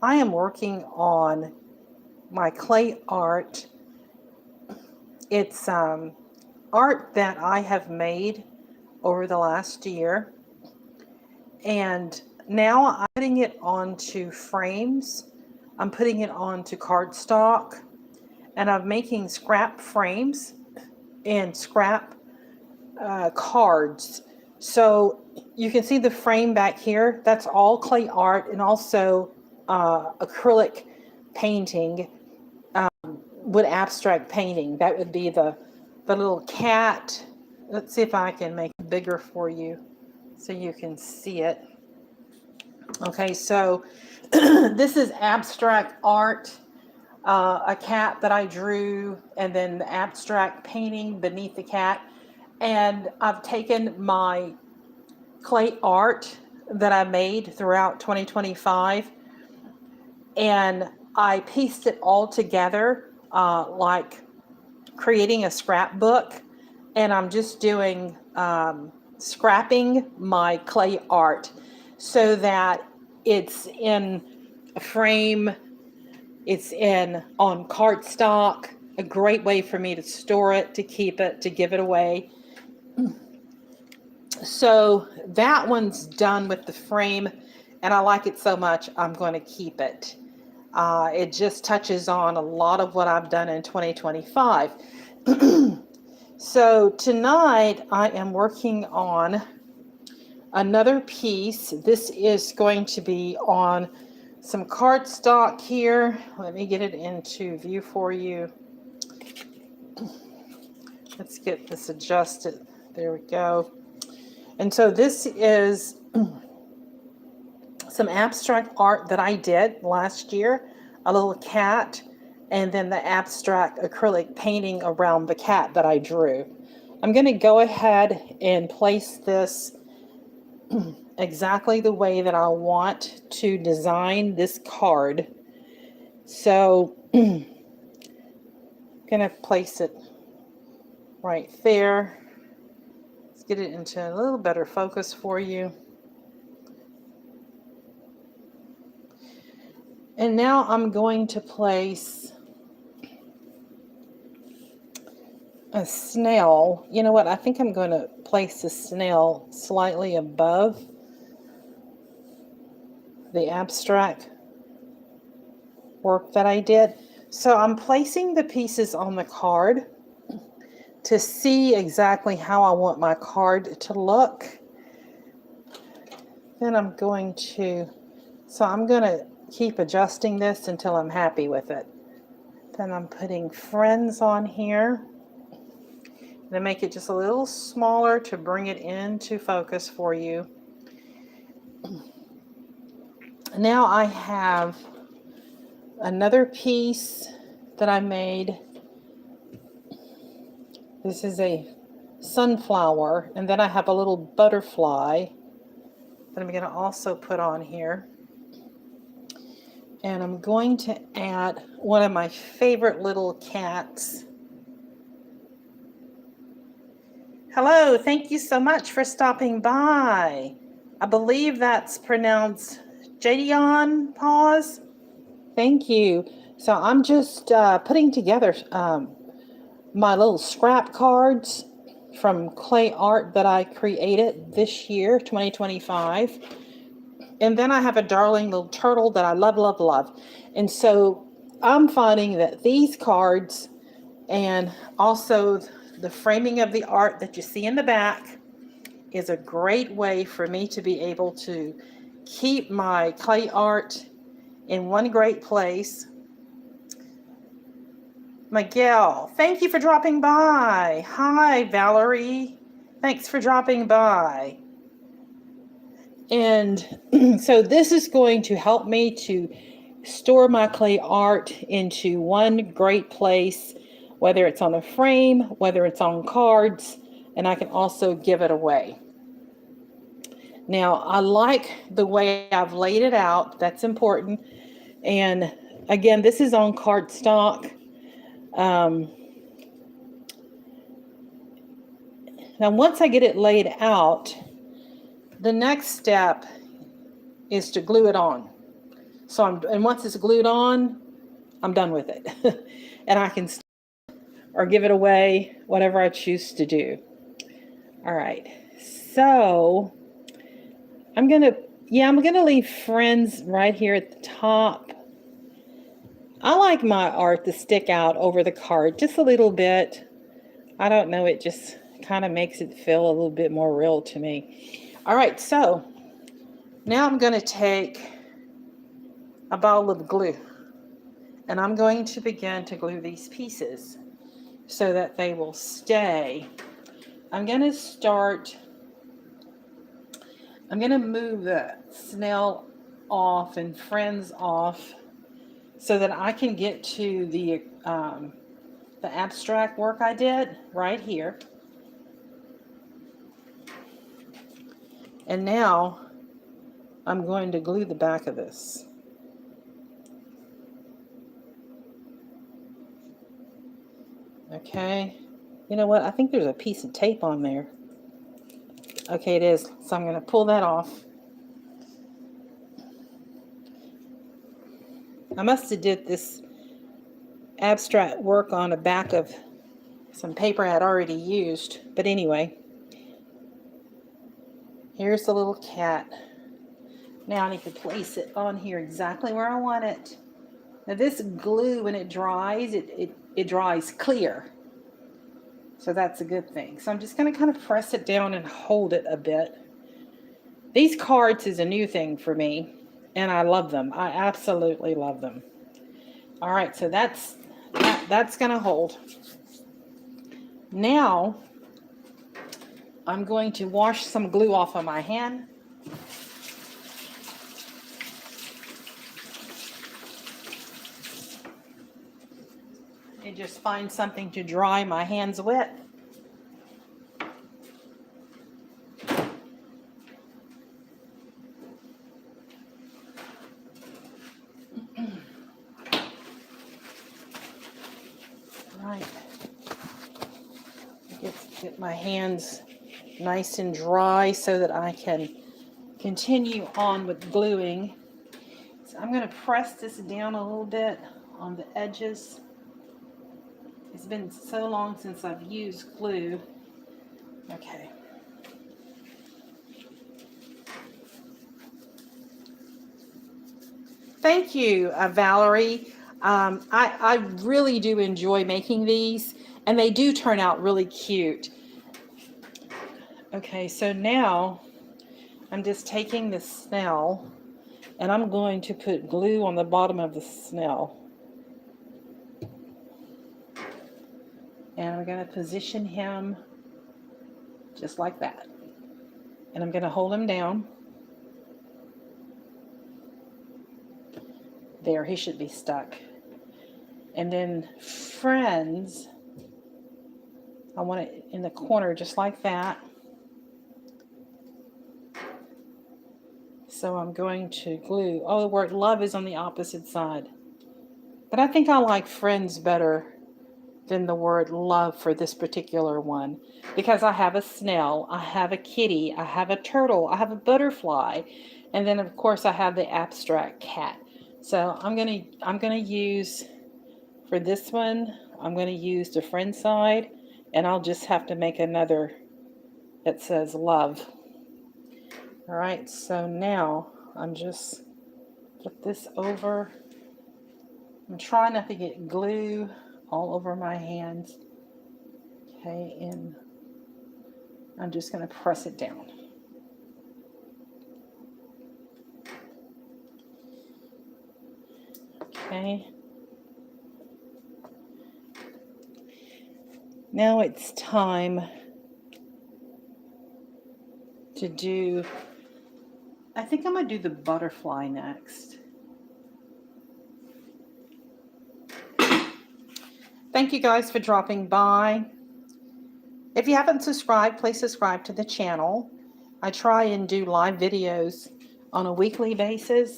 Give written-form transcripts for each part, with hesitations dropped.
I am working on my clay art. It's art that I have made over the last year, and now I'm putting it onto frames. I'm putting it onto cardstock, and I'm making scrap frames and scrap cards. So you can see the frame back here. That's all clay art and also acrylic painting, wood abstract painting. That would be the little cat. Let's see if I can make it bigger for you so you can see it. Okay, so this is abstract art, a cat that I drew, and then the abstract painting beneath the cat. And I've taken my clay art that I made throughout 2025 and I pieced it all together, like creating a scrapbook. And I'm just doing scrapping my clay art so that it's in a frame, it's in on cardstock, a great way for me to store it, to keep it, to give it away. So that one's done with the frame, and I like it so much, I'm going to keep it. It just touches on a lot of what I've done in 2025. So tonight I am working on another piece. This is going to be on some cardstock here. Let me get it into view for you. Let's get this adjusted. There we go. And so this is some abstract art that I did last year, a little cat, and then the abstract acrylic painting around the cat that I drew. I'm going to go ahead and place this exactly the way that I want to design this card. So I'm going to place it right there. Let's get it into a little better focus for you. And now I'm going to place a snail. You know what? I think I'm going to place the snail slightly above the abstract work that I did. So I'm placing the pieces on the card to see exactly how I want my card to look. Then I'm going to keep adjusting this until I'm happy with it. Then I'm putting friends on here. I'm going to make it just a little smaller to bring it into focus for you. Now I have another piece that I made. This is a sunflower, and then I have a little butterfly that I'm going to also put on here. And I'm going to add one of my favorite little cats. Hello, thank you so much for stopping by. I believe that's pronounced Jadion Paws. Thank you. So I'm just putting together my little scrap cards from clay art that I created this year, 2025. And then I have a darling little turtle that I love, love, love. And so I'm finding that these cards and also the framing of the art that you see in the back is a great way for me to be able to keep my clay art in one great place. Miguel, thank you for dropping by. Hi, Valerie. Thanks for dropping by. And so this is going to help me to store my clay art into one great place, whether it's on a frame, whether it's on cards, and I can also give it away. Now, I like the way I've laid it out. That's important. And again, this is on cardstock. Now, once I get it laid out, the next step is to glue it on. So and once it's glued on, I'm done with it. And I can or give it away, whatever I choose to do. All right. So I'm going to leave Friends right here at the top. I like my art to stick out over the card just a little bit. I don't know, it just kind of makes it feel a little bit more real to me. All right, so now I'm going to take a ball of glue and I'm going to begin to glue these pieces so that they will stay. I'm going to move the snail off and Friends off so that I can get to the abstract work I did right here. And now I'm going to glue the back of this. Okay. You know what? I think there's a piece of tape on there. Okay, it is. So I'm going to pull that off. I must have did this abstract work on the back of some paper I had already used. But anyway, here's the little cat. Now I need to place it on here exactly where I want it. Now this glue, when it dries, it dries clear. So that's a good thing. So I'm just going to kind of press it down and hold it a bit. These cards is a new thing for me, and I love them. I absolutely love them. All right, so that's going to hold. Now, I'm going to wash some glue off of my hand. And just find something to dry my hands with. Right. Get my hands nice and dry so that I can continue on with gluing. So I'm going to press this down a little bit on the edges. It's been so long since I've used glue. Okay. Thank you, Valerie. I really do enjoy making these, and they do turn out really cute. Okay, so now I'm just taking the snail, and I'm going to put glue on the bottom of the snail. And I'm going to position him just like that. And I'm going to hold him down. There, he should be stuck. And then Friends, I want it in the corner just like that. So I'm going to glue. Oh, the word love is on the opposite side. But I think I like Friends better than the word love for this particular one, because I have a snail, I have a kitty, I have a turtle, I have a butterfly, and then of course I have the abstract cat. So I'm gonna use, for this one, I'm gonna use the friend side, and I'll just have to make another that says love. All right, so now I'm just flip this over. I'm trying not to get glue all over my hands. Okay, and I'm just going to press it down. Okay. Now it's time to do, I think I'm going to do the butterfly next. Thank you guys for dropping by. If you haven't subscribed, please subscribe to the channel. I try and do live videos on a weekly basis.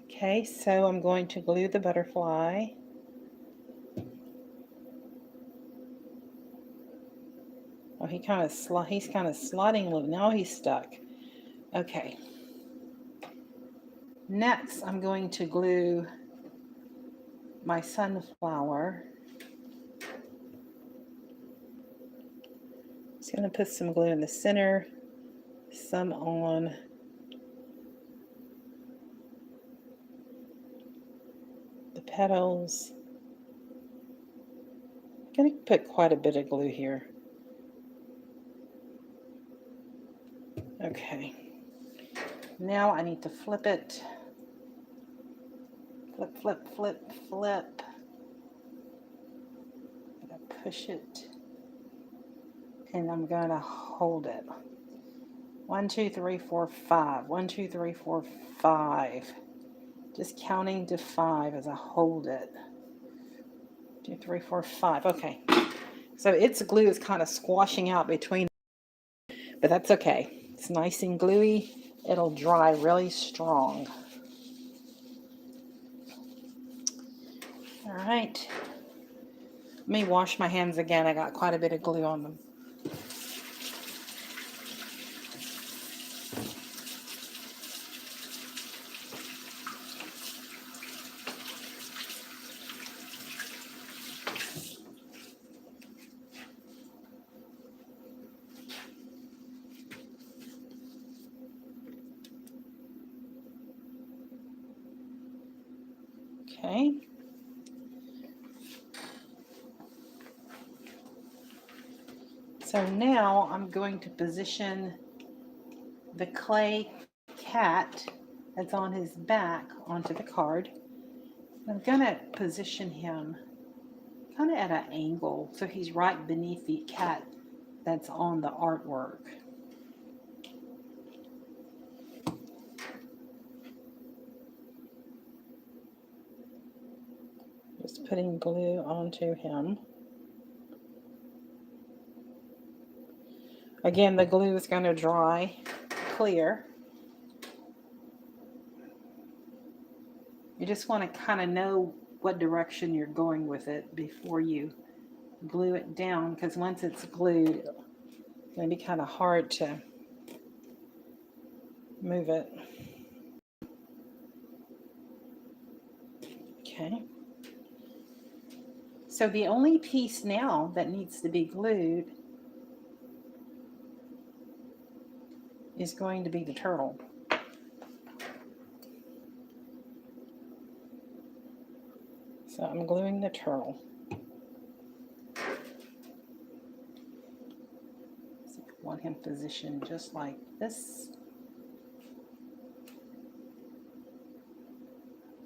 Okay, so I'm going to glue the butterfly. Oh, he's kind of sliding a little. Now he's stuck. Okay. Next, I'm going to glue my sunflower. Just going to put some glue in the center, some on the petals. I'm going to put quite a bit of glue here. Okay. Now I need to flip it. Flip, flip, flip, flip. I'm going to push it. And I'm going to hold it. 1, 2, 3, 4, 5. 1, 2, 3, 4, 5. Just counting to 5 as I hold it. 2, 3, 4, 5. Okay. So its glue is kind of squashing out between, but that's okay. It's nice and gluey. It'll dry really strong. All right. Let me wash my hands again. I got quite a bit of glue on them. Okay. So now I'm going to position the clay cat that's on his back onto the card. I'm going to position him kind of at an angle so he's right beneath the cat that's on the artwork. Just putting glue onto him. Again, the glue is going to dry clear. You just want to kind of know what direction you're going with it before you glue it down, because once it's glued, it's going to be kind of hard to move it. Okay. So the only piece now that needs to be glued is going to be the turtle. So I'm gluing the turtle. So I want him positioned just like this.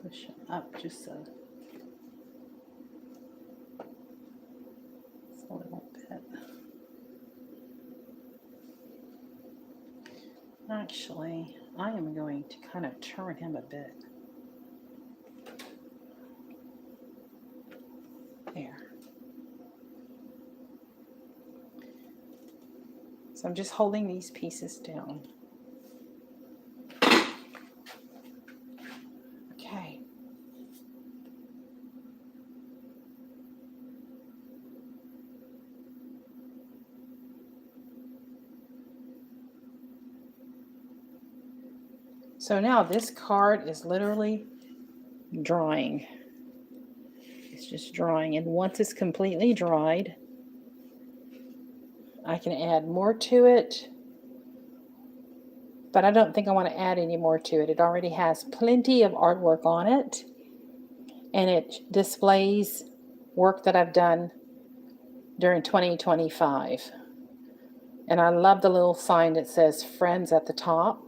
Push him up just a little bit. Actually, I am going to kind of turn him a bit. There. So I'm just holding these pieces down. Okay. So now this card is literally drying. It's just drying, and once it's completely dried, I can add more to it, but I don't think I want to add any more to it. It already has plenty of artwork on it, and it displays work that I've done during 2025. And I love the little sign that says friends at the top.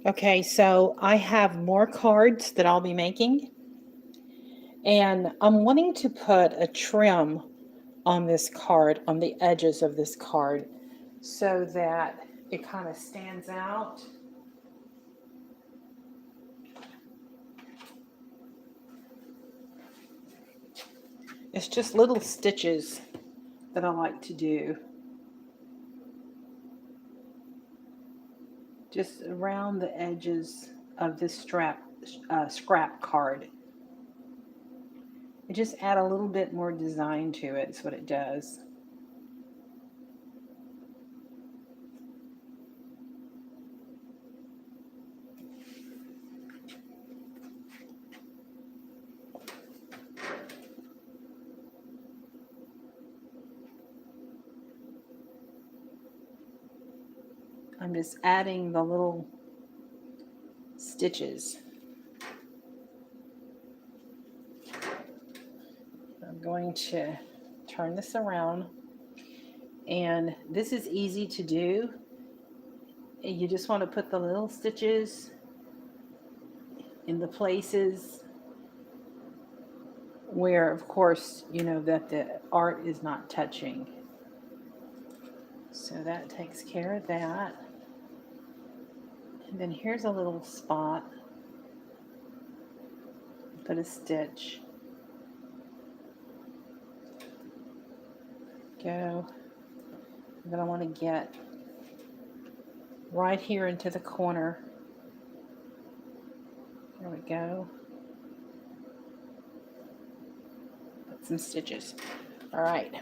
Okay, so I have more cards that I'll be making, and I'm wanting to put a trim on this card, on the edges of this card, so that it kind of stands out. It's just little stitches that I like to do, just around the edges of this scrap card. It just add a little bit more design to it, is what it does. I'm just adding the little stitches. I'm going to turn this around, and this is easy to do. You just want to put the little stitches in the places where, of course, you know that the art is not touching. So that takes care of that. And then here's a little spot. Put a stitch. Go. And then I want to get right here into the corner. There we go. Put some stitches. All right.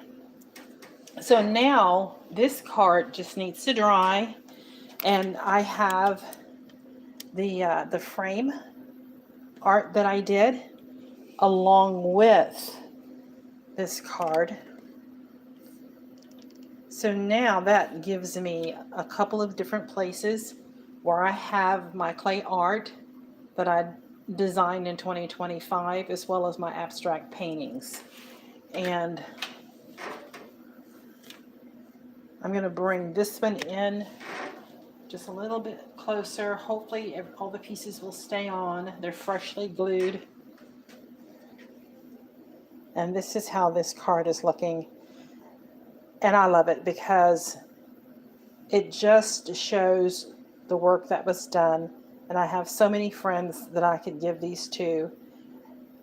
So now this card just needs to dry, and I have the frame art that I did along with this card. So now that gives me a couple of different places where I have my clay art that I designed in 2025, as well as my abstract paintings. And I'm going to bring this one in just a little bit closer. Hopefully all the pieces will stay on. They're freshly glued. And this is how this card is looking. And I love it because it just shows the work that was done. And I have so many friends that I could give these to,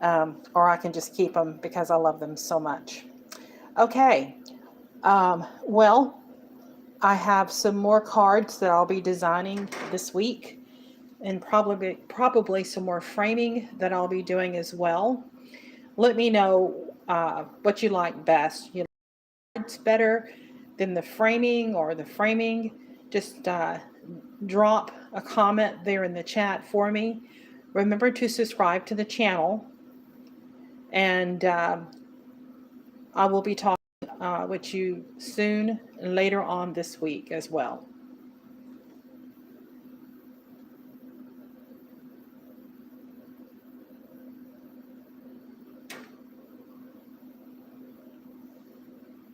or I can just keep them because I love them so much. Okay, well, I have some more cards that I'll be designing this week, and probably some more framing that I'll be doing as well. Let me know what you like best. You like cards better than the framing, or the framing? Just drop a comment there in the chat for me. Remember to subscribe to the channel, and I will be talking with you soon, later on this week as well.